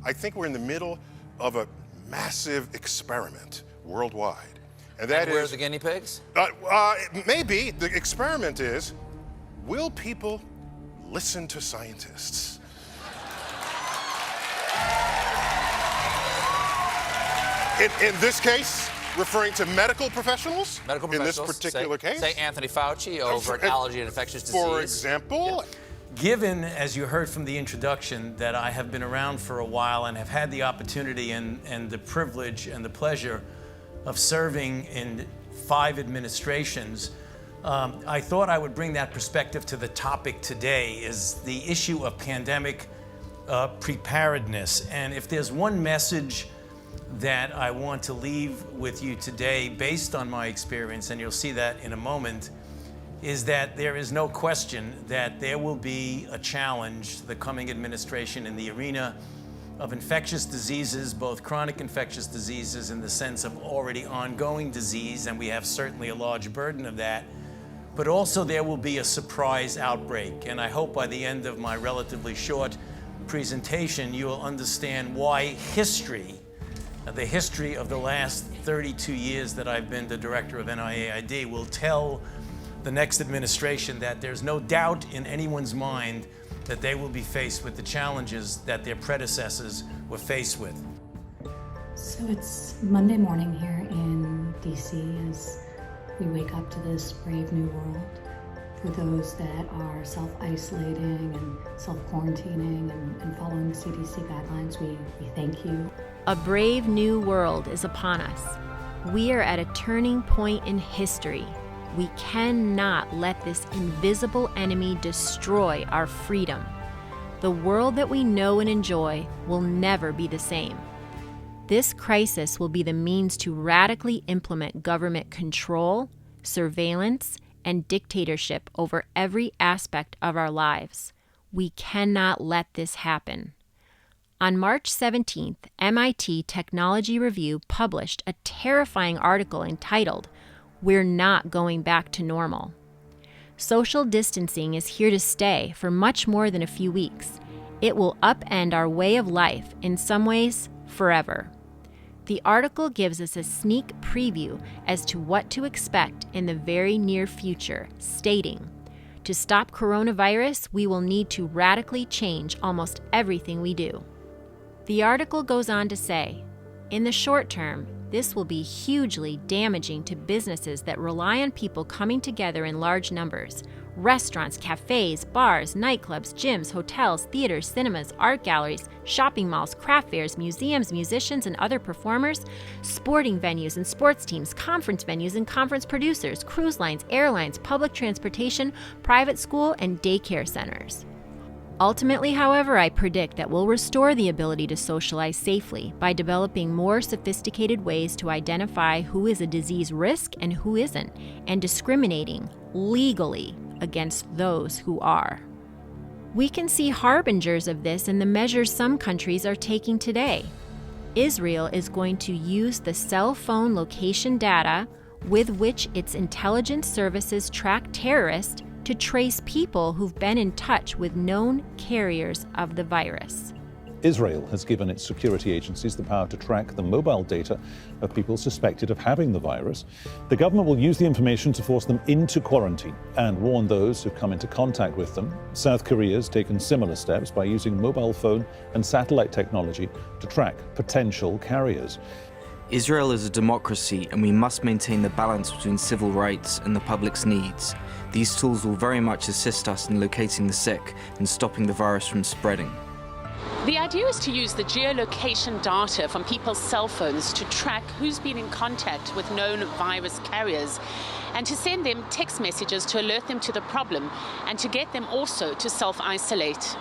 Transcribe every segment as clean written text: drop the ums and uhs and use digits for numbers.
I think we're in the middle of a massive experiment worldwide. And that where are the guinea pigs? Maybe the experiment is, will people listen to scientists? In this case, referring to medical professionals. Medical professionals. In this particular case. Say Anthony Fauci over allergy and infectious disease. For example. Yeah. Given, as you heard from the introduction, that I have been around for a while and have had the opportunity and the privilege and the pleasure of serving in 5 administrations, I thought I would bring that perspective to the topic today, is the issue of pandemic preparedness. And if there's one message that I want to leave with you today based on my experience, and you'll see that in a moment, is that there is no question that there will be a challenge, the coming administration, in the arena of infectious diseases, both chronic infectious diseases in the sense of already ongoing disease, and we have certainly a large burden of that, but also there will be a surprise outbreak. And I hope by the end of my relatively short presentation, you will understand why history, the history of the last 32 years that I've been the director of NIAID, will tell the next administration that there's no doubt in anyone's mind that they will be faced with the challenges that their predecessors were faced with. So it's Monday morning here in DC as we wake up to this brave new world. For those that are self-isolating and self-quarantining and following CDC guidelines, we thank you. A brave new world is upon us. We are at a turning point in history. We cannot let this invisible enemy destroy our freedom. The world that we know and enjoy will never be the same. This crisis will be the means to radically implement government control, surveillance, and dictatorship over every aspect of our lives. We cannot let this happen. On March 17th, MIT Technology Review published a terrifying article entitled, "We're Not Going Back to Normal." Social distancing is here to stay for much more than a few weeks. It will upend our way of life, in some ways, forever. The article gives us a sneak preview as to what to expect in the very near future, stating, "To stop coronavirus, we will need to radically change almost everything we do." The article goes on to say, in the short term, this will be hugely damaging to businesses that rely on people coming together in large numbers. Restaurants, cafes, bars, nightclubs, gyms, hotels, theaters, cinemas, art galleries, shopping malls, craft fairs, museums, musicians, and other performers, sporting venues and sports teams, conference venues and conference producers, cruise lines, airlines, public transportation, private school, and daycare centers. Ultimately, however, I predict that we'll restore the ability to socialize safely by developing more sophisticated ways to identify who is a disease risk and who isn't, and discriminating legally against those who are. We can see harbingers of this in the measures some countries are taking today. Israel is going to use the cell phone location data with which its intelligence services track terrorists to trace people who've been in touch with known carriers of the virus. Israel has given its security agencies the power to track the mobile data of people suspected of having the virus. The government will use the information to force them into quarantine and warn those who come into contact with them. South Korea has taken similar steps by using mobile phone and satellite technology to track potential carriers. Israel is a democracy, and we must maintain the balance between civil rights and the public's needs. These tools will very much assist us in locating the sick and stopping the virus from spreading. The idea is to use the geolocation data from people's cell phones to track who's been in contact with known virus carriers and to send them text messages to alert them to the problem and to get them also to self-isolate.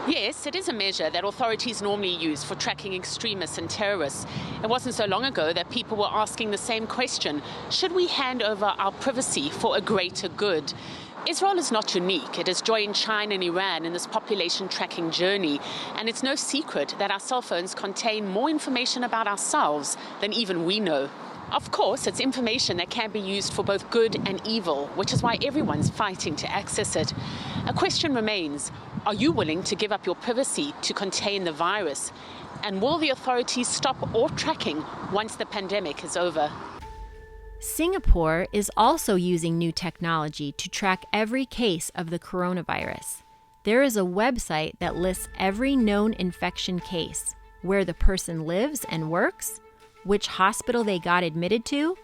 Yes, it is a measure that authorities normally use for tracking extremists and terrorists. It wasn't so long ago that people were asking the same question: should we hand over our privacy for a greater good? Israel is not unique. It has joined China and Iran in this population tracking journey, and it's no secret that our cell phones contain more information about ourselves than even we know. Of course, it's information that can be used for both good and evil, which is why everyone's fighting to access it. A question remains: are you willing to give up your privacy to contain the virus? And will the authorities stop all tracking once the pandemic is over? Singapore is also using new technology to track every case of the coronavirus. There is a website that lists every known infection case, where the person lives and works, which hospital they got admitted to,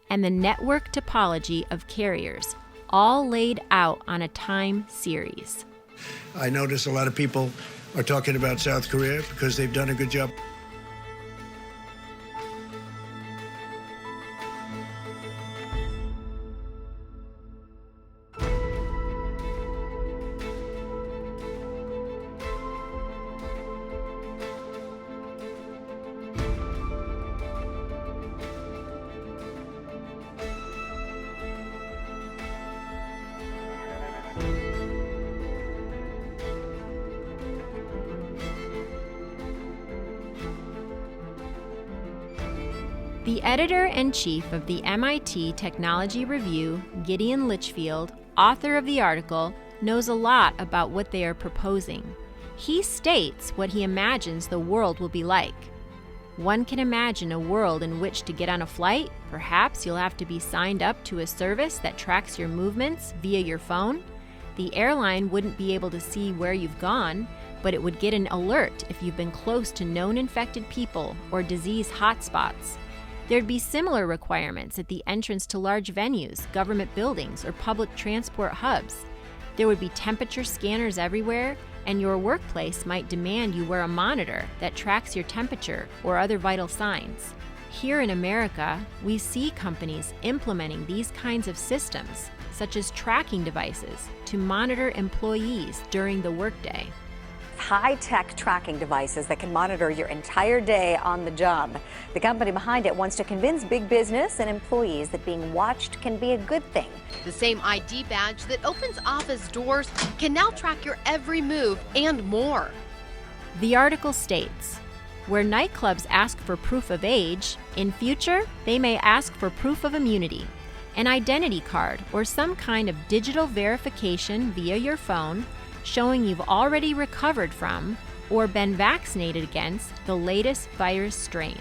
and the network topology of carriers, all laid out on a time series. I notice a lot of people are talking about South Korea because they've done a good job. The editor-in-chief of the MIT Technology Review, Gideon Litchfield, author of the article, knows a lot about what they are proposing. He states what he imagines the world will be like. One can imagine a world in which to get on a flight, perhaps you'll have to be signed up to a service that tracks your movements via your phone. The airline wouldn't be able to see where you've gone, but it would get an alert if you've been close to known infected people or disease hotspots. There'd be similar requirements at the entrance to large venues, government buildings, or public transport hubs. There would be temperature scanners everywhere, and your workplace might demand you wear a monitor that tracks your temperature or other vital signs. Here in America, we see companies implementing these kinds of systems, such as tracking devices, to monitor employees during the workday. High-tech tracking devices that can monitor your entire day on the job. The company behind it wants to convince big business and employees that being watched can be a good thing. The same ID badge that opens office doors can now track your every move and more. The article states, where nightclubs ask for proof of age, in future, they may ask for proof of immunity, an identity card or some kind of digital verification via your phone showing you've already recovered from or been vaccinated against the latest virus strains.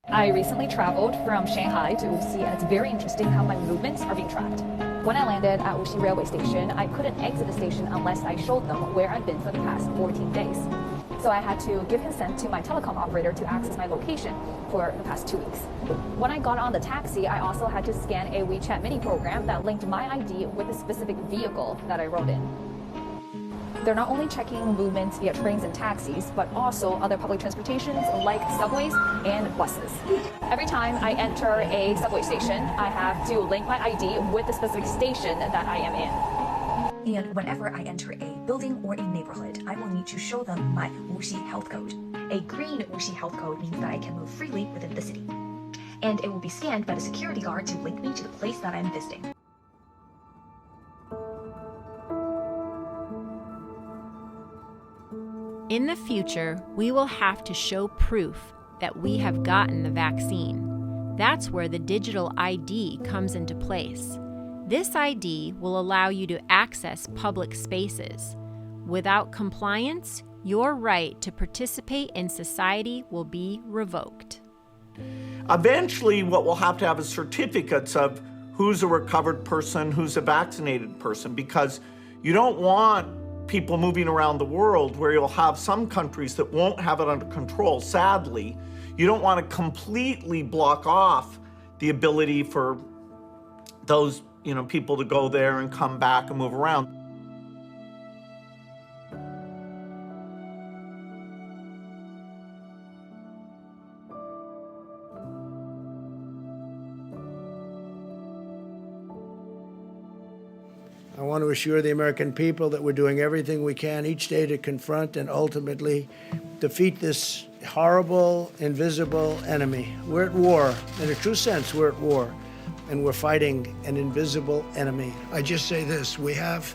I recently traveled from Shanghai to Wuxi, and it's very interesting how my movements are being tracked. When I landed at Wuxi railway station, I couldn't exit the station unless I showed them where I've been for the past 14 days. So I had to give consent to my telecom operator to access my location for the past 2 weeks. When I got on the taxi, I also had to scan a WeChat mini program that linked my ID with a specific vehicle that I rode in. They're not only checking movements via trains and taxis, but also other public transportations like subways and buses. Every time I enter a subway station, I have to link my ID with the specific station that I am in. And whenever I enter a building or a neighborhood, I will need to show them my Wuxi health code. A green Wuxi health code means that I can move freely within the city. And it will be scanned by the security guard to link me to the place that I'm visiting. In the future, we will have to show proof that we have gotten the vaccine. That's where the digital ID comes into place. This ID will allow you to access public spaces. Without compliance, your right to participate in society will be revoked. Eventually, what we'll have to have is certificates of who's a recovered person, who's a vaccinated person, because you don't want people moving around the world where you'll have some countries that won't have it under control. Sadly, you don't want to completely block off the ability for those people to go there and come back and move around. I want to assure the American people that we're doing everything we can each day to confront and ultimately defeat this horrible, invisible enemy. We're at war. In a true sense, we're at war. And we're fighting an invisible enemy. I just say this, we have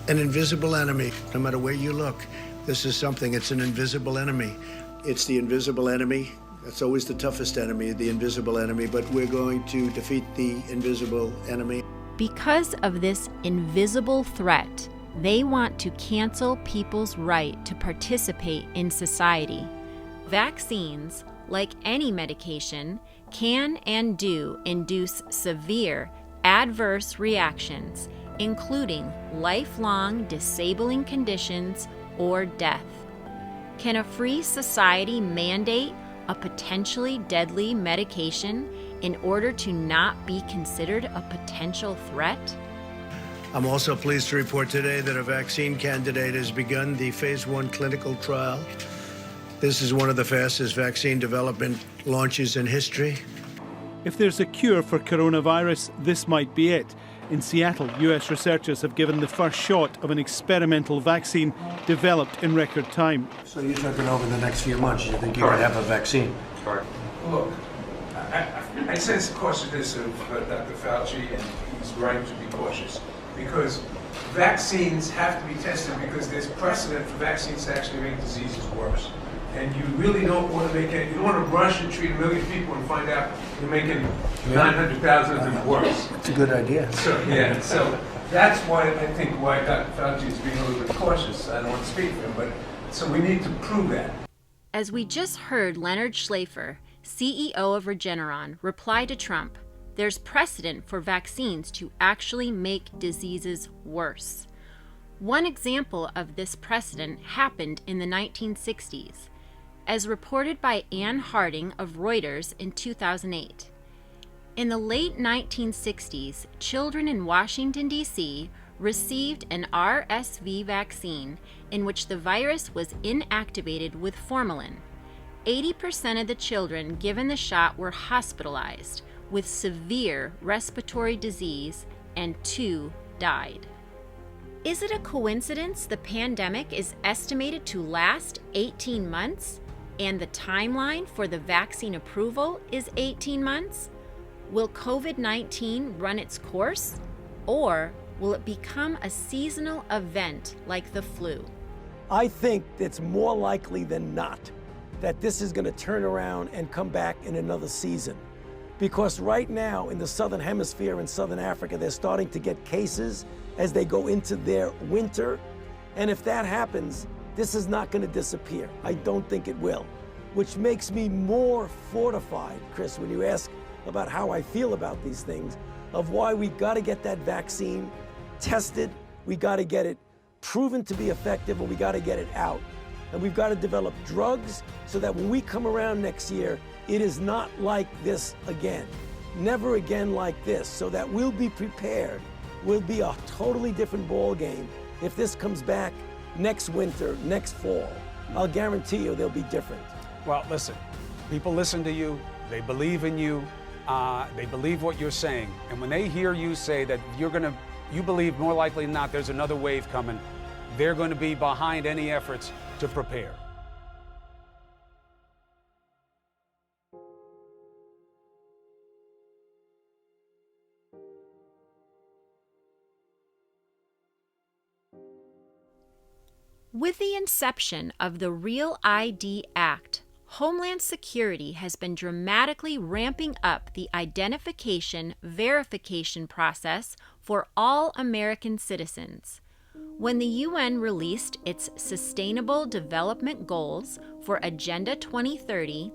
an invisible enemy. No matter where you look, this is something, it's an invisible enemy. It's the invisible enemy That's always the toughest enemy, the invisible enemy, but we're going to defeat the invisible enemy. Because of this invisible threat, they want to cancel people's right to participate in society. Vaccines, like any medication, can and do induce severe adverse reactions, including lifelong disabling conditions or death. Can a free society mandate a potentially deadly medication in order to not be considered a potential threat? I'm also pleased to report today that a vaccine candidate has begun the phase 1 clinical trial. This is one of the fastest vaccine development launches in history. If there's a cure for coronavirus, this might be it. In Seattle, US researchers have given the first shot of an experimental vaccine developed in record time. So you're talking over the next few months, you think you could have a vaccine? Correct. Look, I sense cautiousness of Dr. Fauci, and he's right to be cautious, because vaccines have to be tested because there's precedent for vaccines to actually make diseases worse. And you really don't want to make it, you don't want to rush and treat 1 million people and find out you're making 900,000 of them worse. It's a good idea. So that's why I think why Dr. Fauci is being a little bit cautious. I don't want to speak for him, but so we need to prove that. As we just heard Leonard Schlafer, CEO of Regeneron, reply to Trump, there's precedent for vaccines to actually make diseases worse. One example of this precedent happened in the 1960s. As reported by Ann Harding of Reuters in 2008. In the late 1960s, children in Washington, D.C. received an RSV vaccine in which the virus was inactivated with formalin. 80% of the children given the shot were hospitalized with severe respiratory disease, and 2 died. Is it a coincidence the pandemic is estimated to last 18 months? And the timeline for the vaccine approval is 18 months? Will COVID-19 run its course? Or will it become a seasonal event like the flu? I think it's more likely than not that this is going to turn around and come back in another season. Because right now in the Southern Hemisphere in Southern Africa, they're starting to get cases as they go into their winter. And if that happens, this is not going to disappear. I don't think it will, which makes me more fortified, Chris, when you ask about how I feel about these things, of why we've got to get that vaccine tested, we got to get it proven to be effective, and we got to get it out. And we've got to develop drugs so that when we come around next year, it is not like this again. Never again like this, so that we'll be prepared. We'll be a totally different ball game if this comes back next winter, next fall. I'll guarantee you they'll be different. Well, listen, people listen to you, they believe in you, they believe what you're saying. And when they hear you say that you believe more likely than not there's another wave coming, they're going to be behind any efforts to prepare. With the inception of the Real ID Act, Homeland Security has been dramatically ramping up the identification verification process for all American citizens. When the UN released its Sustainable Development Goals for Agenda 2030,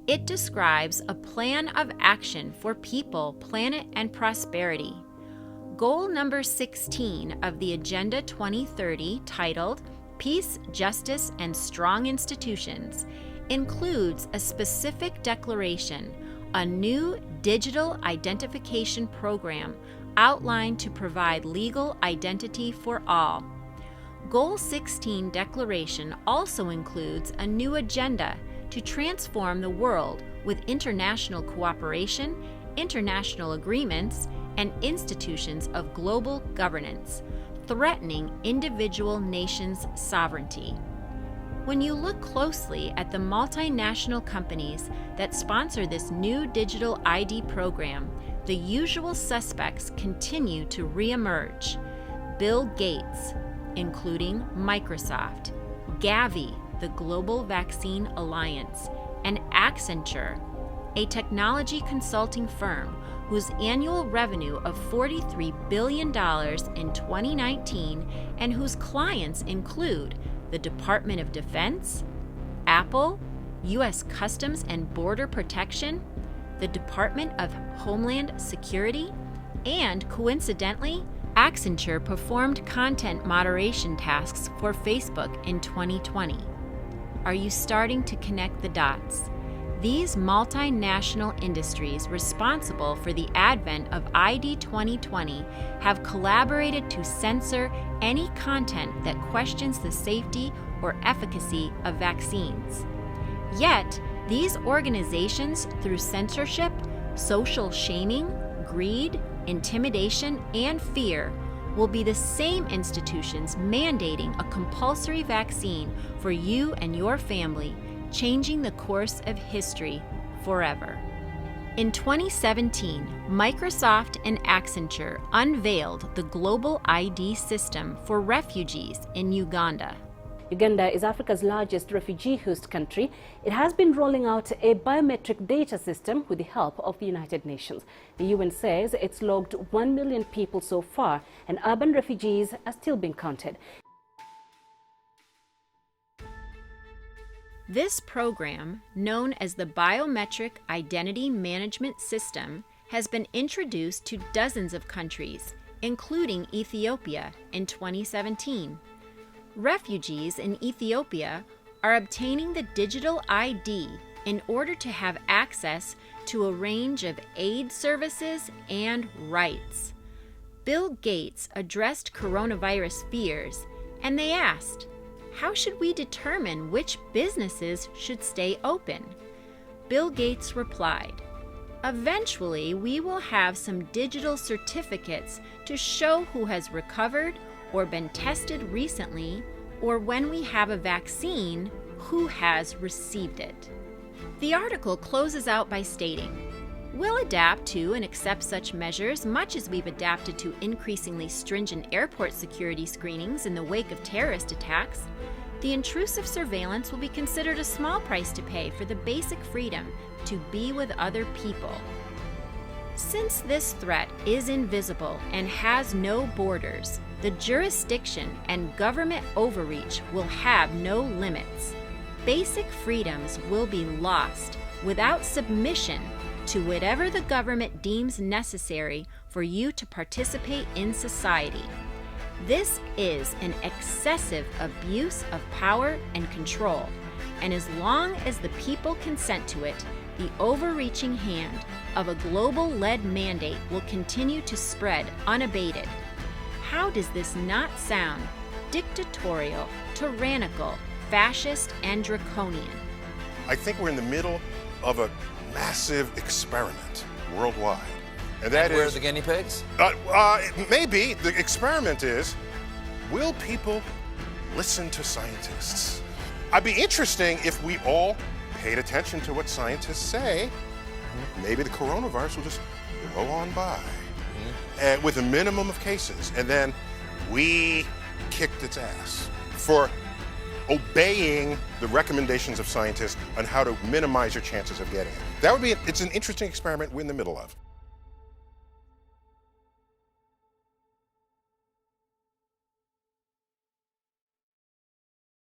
it describes a plan of action for people, planet, and prosperity. Goal number 16 of the Agenda 2030, titled Peace, Justice, and Strong Institutions, includes a specific declaration, a new digital identification program outlined to provide legal identity for all. Goal 16 declaration also includes a new agenda to transform the world with international cooperation, international agreements, and institutions of global governance, threatening individual nations' sovereignty. When you look closely at the multinational companies that sponsor this new digital ID program, the usual suspects continue to reemerge. Bill Gates, including Microsoft, Gavi, the Global Vaccine Alliance, and Accenture, a technology consulting firm whose annual revenue of $43 billion in 2019 and whose clients include the Department of Defense, Apple, U.S. Customs and Border Protection, the Department of Homeland Security, and coincidentally, Accenture performed content moderation tasks for Facebook in 2020. Are you starting to connect the dots? These multinational industries responsible for the advent of ID 2020 have collaborated to censor any content that questions the safety or efficacy of vaccines. Yet, these organizations, through censorship, social shaming, greed, intimidation, and fear, will be the same institutions mandating a compulsory vaccine for you and your family, changing the course of history forever. In 2017, Microsoft and Accenture unveiled the global ID system for refugees in Uganda. Uganda is Africa's largest refugee host country. It has been rolling out a biometric data system with the help of the United Nations. The UN says it's logged 1 million people so far, and urban refugees are still being counted. This program, known as the Biometric Identity Management System, has been introduced to dozens of countries, including Ethiopia, in 2017. Refugees in Ethiopia are obtaining the digital ID in order to have access to a range of aid services and rights. Bill Gates addressed coronavirus fears, and they asked, how should we determine which businesses should stay open? Bill Gates replied, eventually we will have some digital certificates to show who has recovered or been tested recently, or when we have a vaccine, who has received it. The article closes out by stating, we'll adapt to and accept such measures much as we've adapted to increasingly stringent airport security screenings in the wake of terrorist attacks. The intrusive surveillance will be considered a small price to pay for the basic freedom to be with other people. Since this threat is invisible and has no borders, the jurisdiction and government overreach will have no limits. Basic freedoms will be lost without submission to whatever the government deems necessary for you to participate in society. This is an excessive abuse of power and control, and as long as the people consent to it, the overreaching hand of a global-led mandate will continue to spread unabated. How does this not sound dictatorial, tyrannical, fascist, and draconian? I think we're in the middle of a massive experiment worldwide. And that where is are the guinea pigs? Maybe the experiment is, will people listen to scientists? It'd be interesting if we all paid attention to what scientists say. Maybe the coronavirus will just go on by with a minimum of cases, and then we kicked its ass for obeying the recommendations of scientists on how to minimize your chances of getting it. That would be, it's an interesting experiment we're in the middle of.